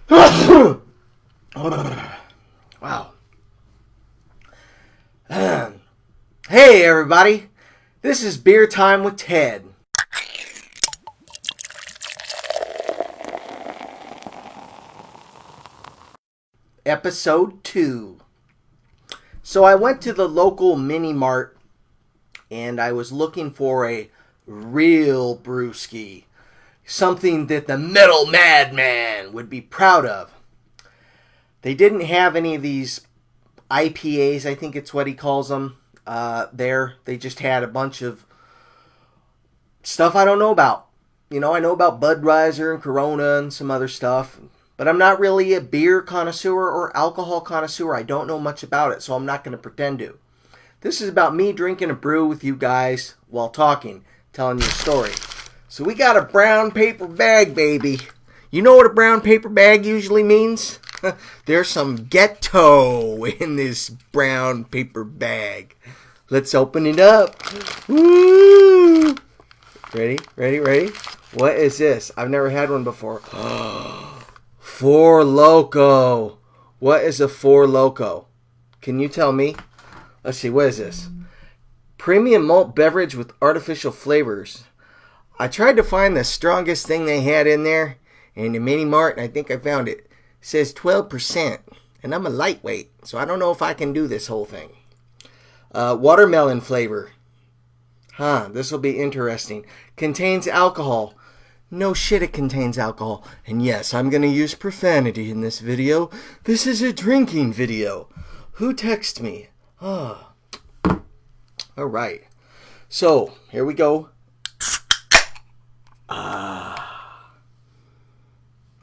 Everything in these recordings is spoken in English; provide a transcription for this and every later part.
Wow. Hey everybody, this is Beer Time with Ted. Episode 2. So I went to the local mini mart and I was looking for a real brewski. Something that the metal madman would be proud of. They didn't have any of these IPAs, I think it's what he calls them, there. They just had a bunch of stuff I don't know about. You know, I know about Budweiser and Corona and some other stuff, but I'm not really a beer connoisseur or alcohol connoisseur. I don't know much about it, so I'm not going to pretend to. This is about me drinking a brew with you guys while talking, telling you a story. So we got a brown paper bag, baby. You know what a brown paper bag usually means? There's some ghetto in this brown paper bag. Let's open it up. Woo! Ready? What is this? I've never had one before. Four Loko. What is a Four Loko? Can you tell me? Let's see, what is this? Premium malt beverage with artificial flavors. I tried to find the strongest thing they had in there in the mini mart, and I think I found it. It says 12%, and I'm a lightweight, so I don't know if I can do this whole thing. Watermelon flavor. This will be interesting. Contains alcohol. No shit, it contains alcohol. And yes, I'm going to use profanity in this video. This is a drinking video. Who texted me? Alright. So, here we go.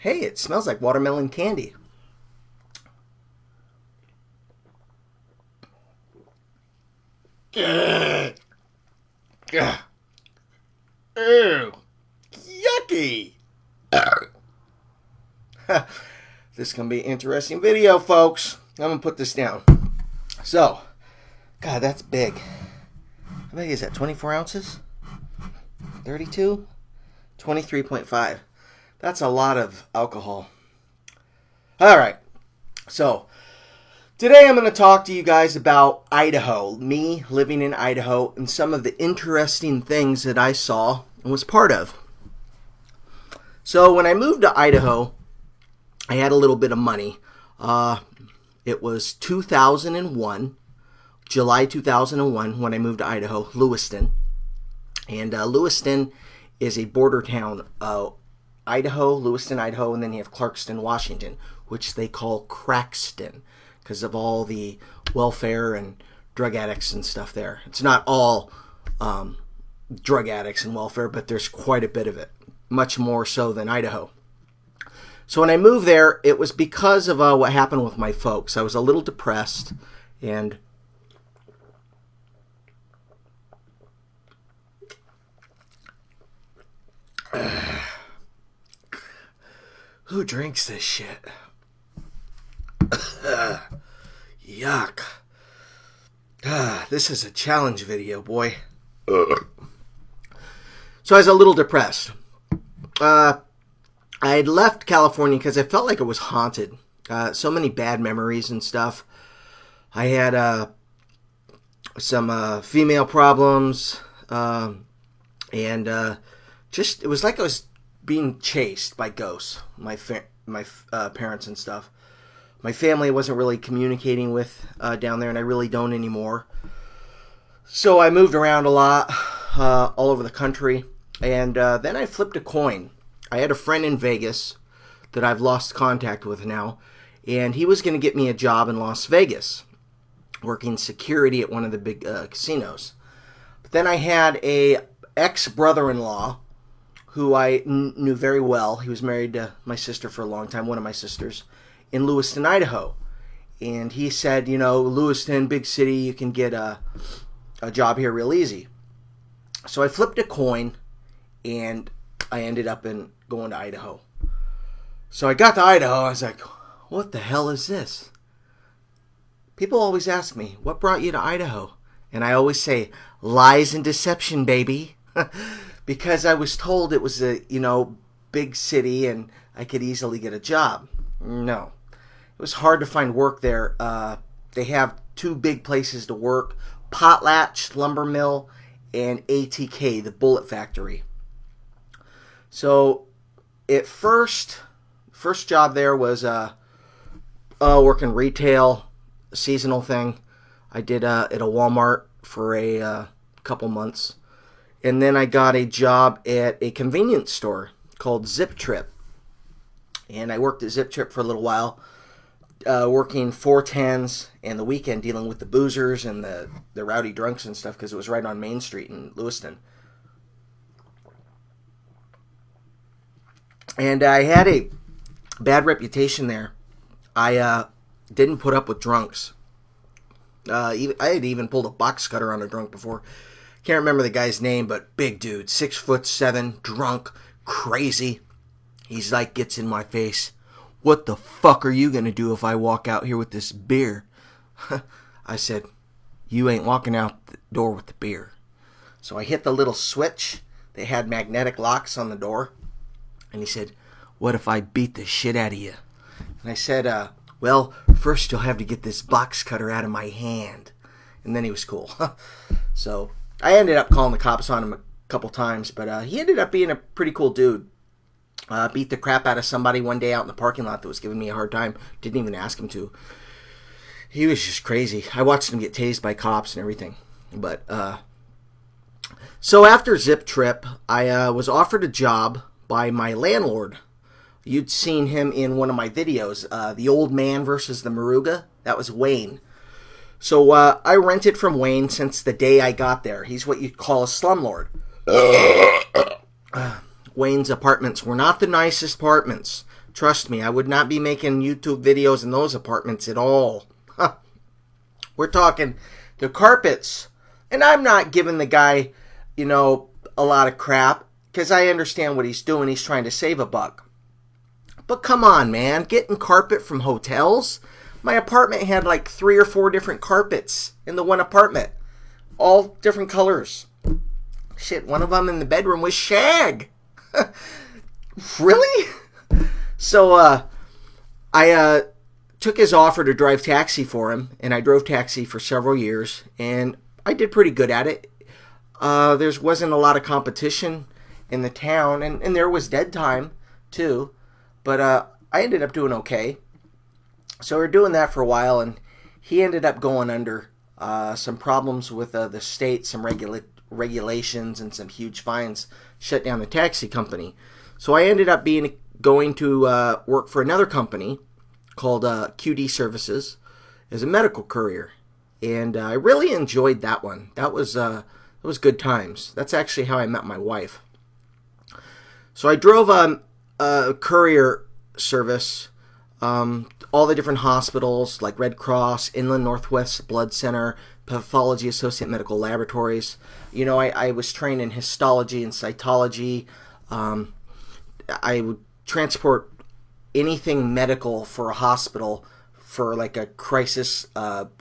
Hey, it smells like watermelon candy. Ew. Yucky. This is going to be an interesting video, folks. I'm going to put this down. So, God, that's big. How big is that? 24 ounces? 32? 23.5. That's a lot of alcohol. Alright, so today I'm going to talk to you guys about Idaho, me living in Idaho, and some of the interesting things that I saw and was part of. So when I moved to Idaho, I had a little bit of money. It was 2001, July 2001, when I moved to Idaho, Lewiston. And Lewiston is a border town. Idaho, Lewiston, Idaho, and then you have Clarkston, Washington, which they call Crackston because of all the welfare and drug addicts and stuff there. It's not all drug addicts and welfare, but there's quite a bit of it, much more so than Idaho. So when I moved there, it was because of what happened with my folks. I was a little depressed, and who drinks this shit? Yuck. This is a challenge video, boy. So I was a little depressed. I had left California because I felt like it was haunted. So many bad memories and stuff. I had some female problems. And just, it was like I was being chased by ghosts, my parents and stuff. My family wasn't really communicating with down there, and I really don't anymore. So I moved around a lot, all over the country, and then I flipped a coin. I had a friend in Vegas that I've lost contact with now, and he was going to get me a job in Las Vegas, working security at one of the big casinos. But then I had a ex-brother-in-law who I knew very well. He was married to my sister for a long time, one of my sisters, in Lewiston, Idaho. And he said, you know, Lewiston, big city, you can get a job here real easy. So I flipped a coin, and I ended up going to Idaho. So I got to Idaho, I was like, what the hell is this? People always ask me, what brought you to Idaho? And I always say, lies and deception, baby. Because I was told it was a, big city and I could easily get a job. No. It was hard to find work there. They have two big places to work, Potlatch Lumber Mill and ATK, the Bullet Factory. So at first job there was working retail, seasonal thing. I did at a Walmart for a couple months. And then I got a job at a convenience store called Zip Trip. And I worked at Zip Trip for a little while, working 410s and the weekend dealing with the boozers and the rowdy drunks and stuff, because it was right on Main Street in Lewiston. And I had a bad reputation there. I didn't put up with drunks. I had even pulled a box cutter on a drunk before. Can't remember the guy's name, but big dude, 6'7", drunk, crazy. He's like, gets in my face. What the fuck are you gonna do if I walk out here with this beer? I said, you ain't walking out the door with the beer. So I hit the little switch. They had magnetic locks on the door. And he said, what if I beat the shit out of you? And I said, well, first you'll have to get this box cutter out of my hand. And then he was cool. So I ended up calling the cops on him a couple times, but he ended up being a pretty cool dude. Beat the crap out of somebody one day out in the parking lot that was giving me a hard time. Didn't even ask him to. He was just crazy. I watched him get tased by cops and everything. But so after Zip Trip, I was offered a job by my landlord. You'd seen him in one of my videos, The Old Man versus the Moruga. That was Wayne. So I rented from Wayne since the day I got there. He's what you'd call a slumlord. Wayne's apartments were not the nicest apartments. Trust me, I would not be making YouTube videos in those apartments at all. We're talking the carpets. And I'm not giving the guy, a lot of crap, because I understand what he's doing. He's trying to save a buck. But come on, man. Getting carpet from hotels? My apartment had like 3 or 4 different carpets in the one apartment. All different colors. Shit, one of them in the bedroom was shag. Really? So I took his offer to drive taxi for him, and I drove taxi for several years, and I did pretty good at it. There wasn't a lot of competition in the town, and there was dead time too, but I ended up doing okay. So we were doing that for a while, and he ended up going under some problems with the state, some regulations, and some huge fines shut down the taxi company. So I ended up going to work for another company called QD Services as a medical courier, and I really enjoyed that one. That was good times. That's actually how I met my wife. So I drove a courier service. All the different hospitals like Red Cross, Inland Northwest Blood Center, Pathology Associate Medical Laboratories. I was trained in histology and cytology. I would transport anything medical for a hospital for like a crisis.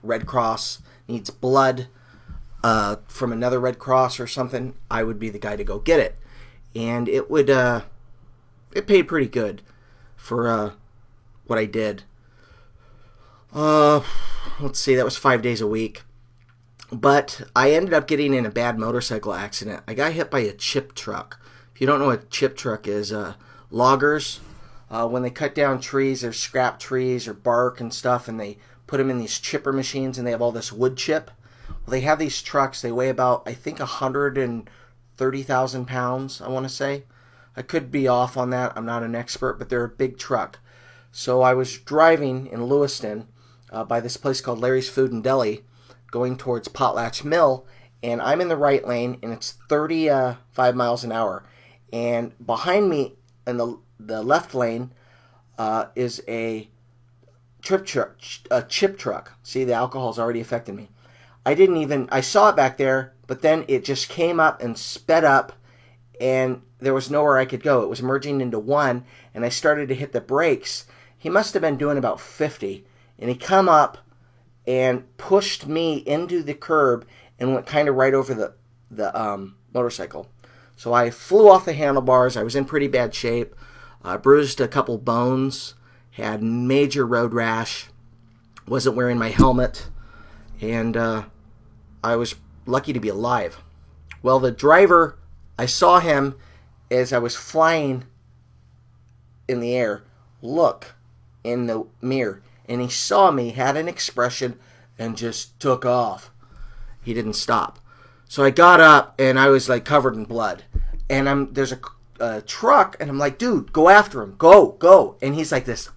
Red Cross needs blood from another Red Cross or something. I would be the guy to go get it. And it paid pretty good for what I did. Let's see, that was 5 days a week. But I ended up getting in a bad motorcycle accident. I got hit by a chip truck. If you don't know what a chip truck is, loggers, when they cut down trees or scrap trees or bark and stuff, and they put them in these chipper machines and they have all this wood chip. Well, they have these trucks. They weigh about, I think, 130,000 pounds, I want to say. I could be off on that. I'm not an expert, but they're a big truck. So I was driving in Lewiston by this place called Larry's Food and Deli, going towards Potlatch Mill, and I'm in the right lane, and it's 35 miles an hour. And behind me in the left lane is a chip truck. See, the alcohol's already affected me. I saw it back there, but then it just came up and sped up, and there was nowhere I could go. It was merging into one, and I started to hit the brakes. He must have been doing about 50, and he come up and pushed me into the curb and went kind of right over the motorcycle. So I flew off the handlebars. I was in pretty bad shape. Bruised a couple bones. had major road rash, wasn't wearing my helmet, and I was lucky to be alive. Well, the driver, I saw him as I was flying in the air, look in the mirror, and he saw me, had an expression, and just took off. He didn't stop. So I got up, and I was like covered in blood. And there's a truck, and I'm like, dude, go after him. Go. And he's like this.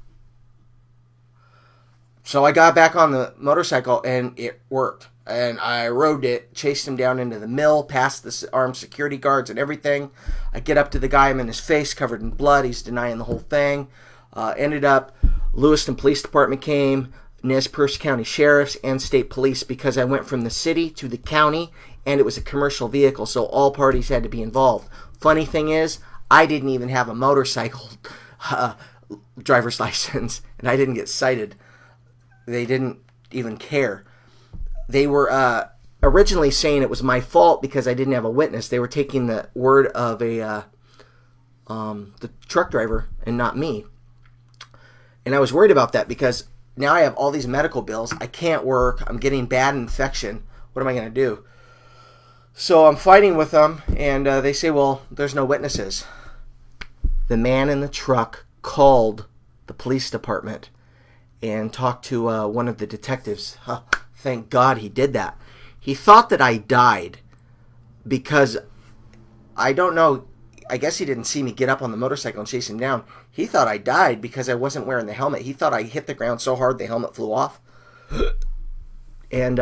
So I got back on the motorcycle, and it worked. And I rode it, chased him down into the mill, past the armed security guards and everything. I get up to the guy, I'm in his face, covered in blood. He's denying the whole thing. Ended up, Lewiston Police Department came, Nez Perce County Sheriffs, and State Police, because I went from the city to the county, and it was a commercial vehicle, so all parties had to be involved. Funny thing is, I didn't even have a motorcycle driver's license, and I didn't get cited. They didn't even care. They were originally saying it was my fault because I didn't have a witness. They were taking the word of the truck driver and not me. And I was worried about that because now I have all these medical bills. I can't work. I'm getting bad infection. What am I going to do? So I'm fighting with them, and they say, well, there's no witnesses. The man in the truck called the police department and talked to one of the detectives. Thank God he did that. He thought that I died because, I don't know, I guess he didn't see me get up on the motorcycle and chase him down. He thought I died because I wasn't wearing the helmet. He thought I hit the ground so hard the helmet flew off. And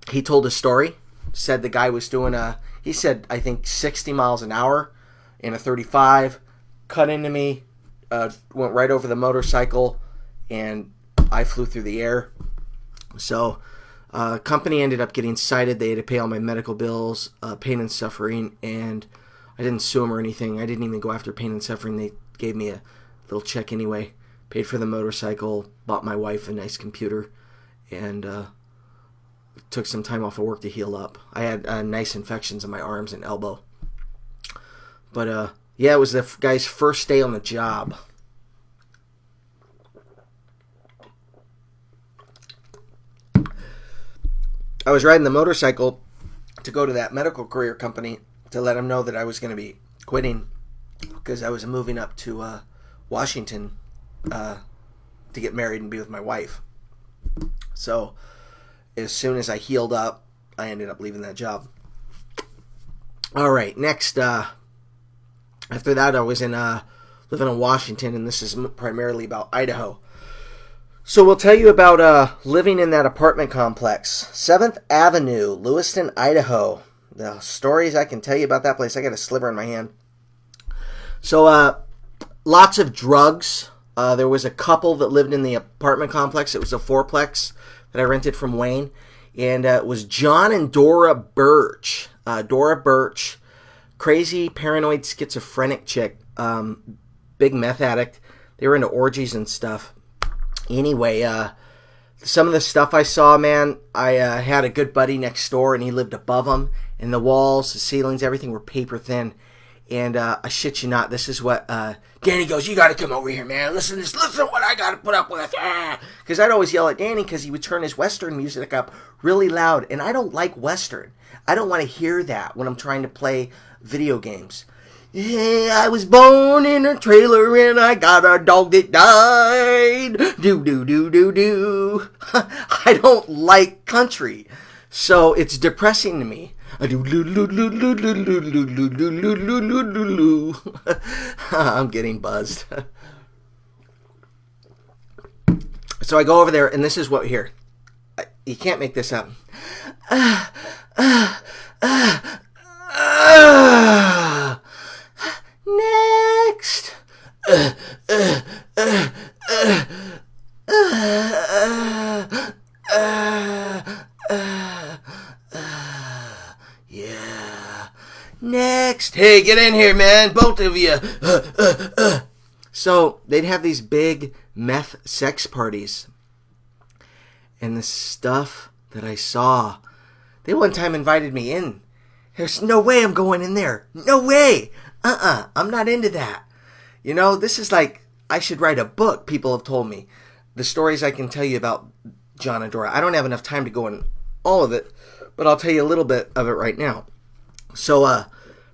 he told a story. Said the guy was doing he said, I think 60 miles an hour in a 35, cut into me, went right over the motorcycle, and I flew through the air. So, company ended up getting cited. They had to pay all my medical bills, pain and suffering, and I didn't sue them or anything. I didn't even go after pain and suffering. They gave me a little check anyway, paid for the motorcycle, bought my wife a nice computer, and took some time off of work to heal up. I had nice infections in my arms and elbow. But, yeah, it was the guy's first day on the job. I was riding the motorcycle to go to that medical courier company to let them know that I was going to be quitting because I was moving up to Washington to get married and be with my wife. So as soon as I healed up, I ended up leaving that job. All right, next, after that, I was living in Washington, and this is primarily about Idaho. So we'll tell you about living in that apartment complex. 7th Avenue, Lewiston, Idaho. The stories I can tell you about that place. I got a sliver in my hand. So lots of drugs. There was a couple that lived in the apartment complex. It was a fourplex that I rented from Wayne. And it was John and Dora Birch. Dora Birch, crazy, paranoid, schizophrenic chick. Big meth addict. They were into orgies and stuff. Anyway, some of the stuff I saw, man, I had a good buddy next door, and he lived above him, and the walls, the ceilings, everything were paper thin. And I shit you not, this is what Danny goes, you got to come over here, man. Listen what I got to put up with. Because I'd always yell at Danny because he would turn his Western music up really loud, and I don't like Western. I don't want to hear that when I'm trying to play video games. Yeah, I was born in a trailer and I got a dog that died. Do. I don't like country. So it's depressing to me. I'm getting buzzed. So I go over there and this is what here. You can't make this up. Next. Yeah. Next. Hey, get in here, man. Both of you. So they'd have these big meth sex parties. And the stuff that I saw. They one time invited me in. There's no way I'm going in there. No way. I'm not into that. You know, this is like I should write a book, people have told me. The stories I can tell you about John and Dora. I don't have enough time to go in all of it, but I'll tell you a little bit of it right now. So,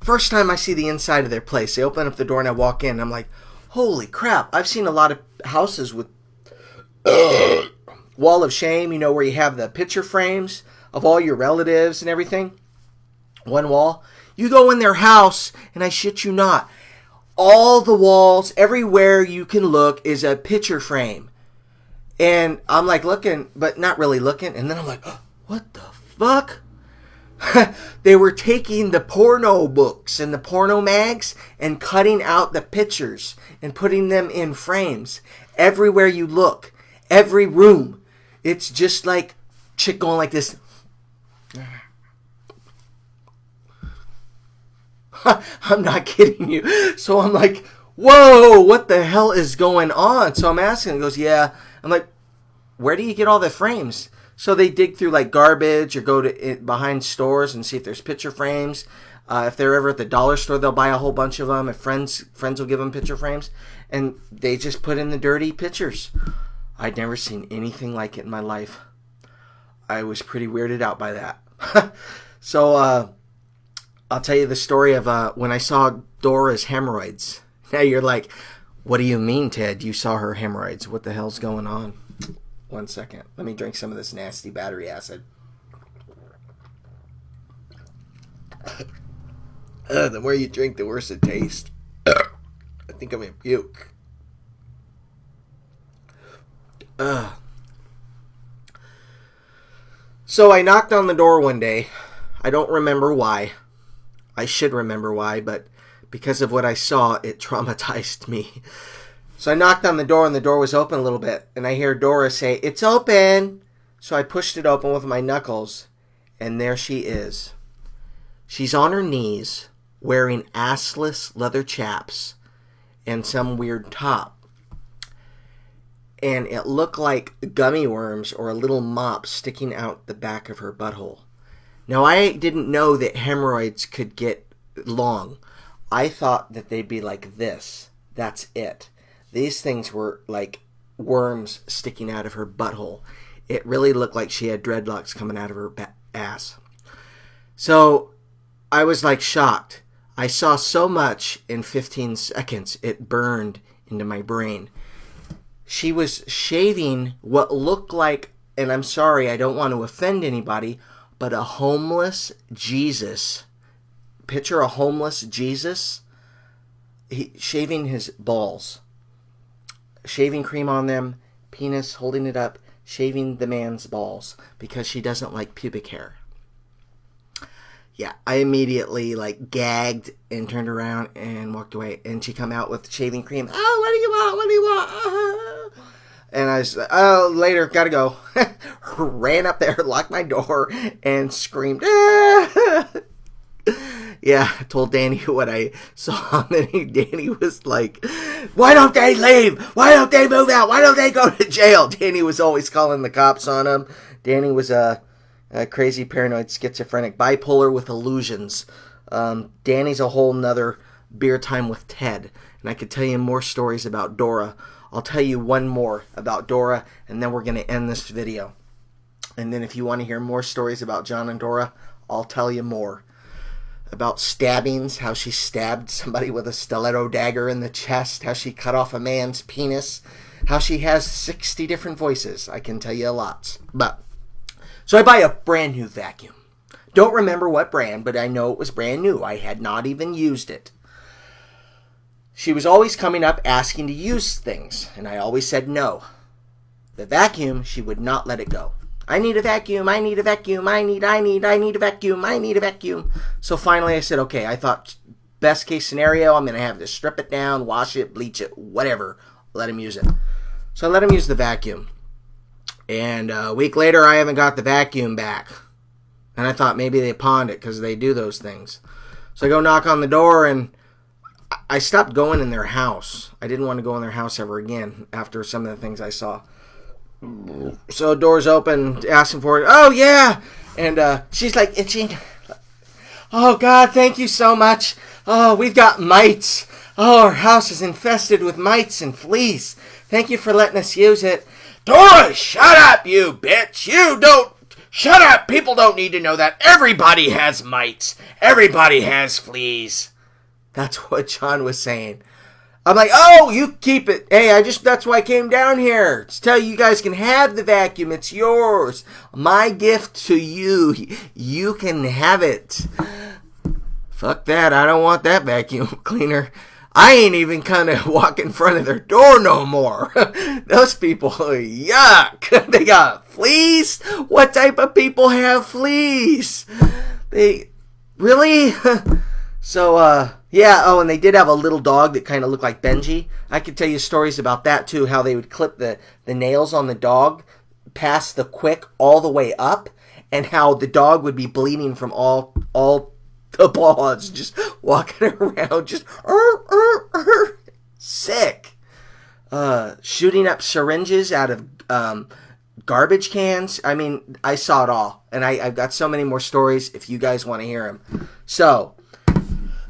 first time I see the inside of their place, they open up the door and I walk in, and I'm like, holy crap, I've seen a lot of houses with wall of shame, you know, where you have the picture frames of all your relatives and everything. One wall. You go in their house, and I shit you not, all the walls, everywhere you can look, is a picture frame. And I'm like looking, but not really looking. And then I'm like, oh, what the fuck? They were taking the porno books and the porno mags and cutting out the pictures and putting them in frames. Everywhere you look, every room, it's just like chick going like this. I'm not kidding you. So I'm like, whoa, what the hell is going on? So I'm asking. He goes, yeah. I'm like, where do you get all the frames? So they dig through like garbage or go to behind stores and see if there's picture frames. If they're ever at the dollar store, they'll buy a whole bunch of them. If friends will give them picture frames. And they just put in the dirty pictures. I'd never seen anything like it in my life. I was pretty weirded out by that. So I'll tell you the story of when I saw Dora's hemorrhoids. Now you're like, what do you mean, Ted? You saw her hemorrhoids. What the hell's going on? 1 second. Let me drink some of this nasty battery acid. The more you drink, the worse it tastes. I think I'm going to puke. So I knocked on the door one day. I don't remember why. I should remember why, but because of what I saw, it traumatized me. So I knocked on the door, and the door was open a little bit, and I hear Dora say, "It's open!" So I pushed it open with my knuckles, and there she is. She's on her knees, wearing assless leather chaps and some weird top. And it looked like gummy worms or a little mop sticking out the back of her butthole. Now, I didn't know that hemorrhoids could get long. I thought that they'd be like this. That's it. These things were like worms sticking out of her butthole. It really looked like she had dreadlocks coming out of her ass. So I was like shocked. I saw so much in 15 seconds, it burned into my brain. She was shaving what looked like, and I'm sorry, I don't want to offend anybody, but a homeless Jesus. Picture a homeless Jesus shaving his balls. Shaving cream on them, penis, holding it up, shaving the man's balls because she doesn't like pubic hair. Yeah, I immediately like gagged and turned around and walked away. And she come out with shaving cream. Oh, what do you want? What do you want? And I was like, oh, later, gotta go. Ran up there, locked my door, and screamed. Yeah, I told Danny what I saw, and then Danny was like, why don't they leave? Why don't they move out? Why don't they go to jail? Danny was always calling the cops on him. Danny was a crazy, paranoid, schizophrenic, bipolar with illusions. Danny's a whole nother beer time with Ted, and I could tell you more stories about Dora. I'll tell you one more about Dora, and then we're going to end this video. And then if you want to hear more stories about John and Dora, I'll tell you more. About stabbings, how she stabbed somebody with a stiletto dagger in the chest, how she cut off a man's penis, how she has 60 different voices. I can tell you a lot. So I buy a brand new vacuum. Don't remember what brand, but I know it was brand new. I had not even used it. She was always coming up asking to use things, and I always said no. The vacuum, she would not let it go. I need a vacuum, I need a vacuum, I need a vacuum, I need a vacuum. So finally I said, okay, I thought best case scenario, I'm going to have to strip it down, wash it, bleach it, whatever. Let him use it. So I let him use the vacuum. And a week later, I haven't got the vacuum back. And I thought maybe they pawned it because they do those things. So I go knock on the door, and I stopped going in their house. I didn't want to go in their house ever again after some of the things I saw. So doors open, asking for it. Oh, yeah. And she's like itching. Oh, God, thank you so much. Oh, we've got mites. Oh, our house is infested with mites and fleas. Thank you for letting us use it. Dora, shut up, you bitch. You don't... Shut up. People don't need to know that. Everybody has mites. Everybody has fleas. That's what John was saying. I'm like, oh, you keep it. Hey, that's why I came down here. To tell you guys can have the vacuum. It's yours. My gift to you. You can have it. Fuck that. I don't want that vacuum cleaner. I ain't even gonna walk in front of their door no more. Those people, yuck. They got fleas? What type of people have fleas? Really? So, yeah, oh, and they did have a little dog that kind of looked like Benji. I could tell you stories about that, too, how they would clip the nails on the dog past the quick all the way up, and how the dog would be bleeding from all the paws, just walking around, just, sick. Shooting up syringes out of garbage cans. I mean, I saw it all, and I've got so many more stories if you guys want to hear them. So...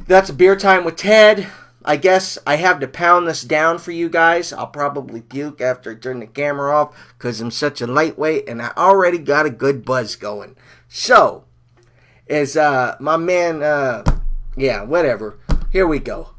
that's Beer Time with Ted. I guess I have to pound this down for you guys. I'll probably puke after I turn the camera off because I'm such a lightweight and I already got a good buzz going. So, as my man, yeah, whatever. Here we go.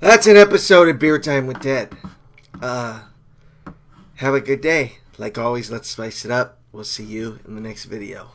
That's an episode of Beer Time with Ted. Have a good day. Like always, let's spice it up. We'll see you in the next video.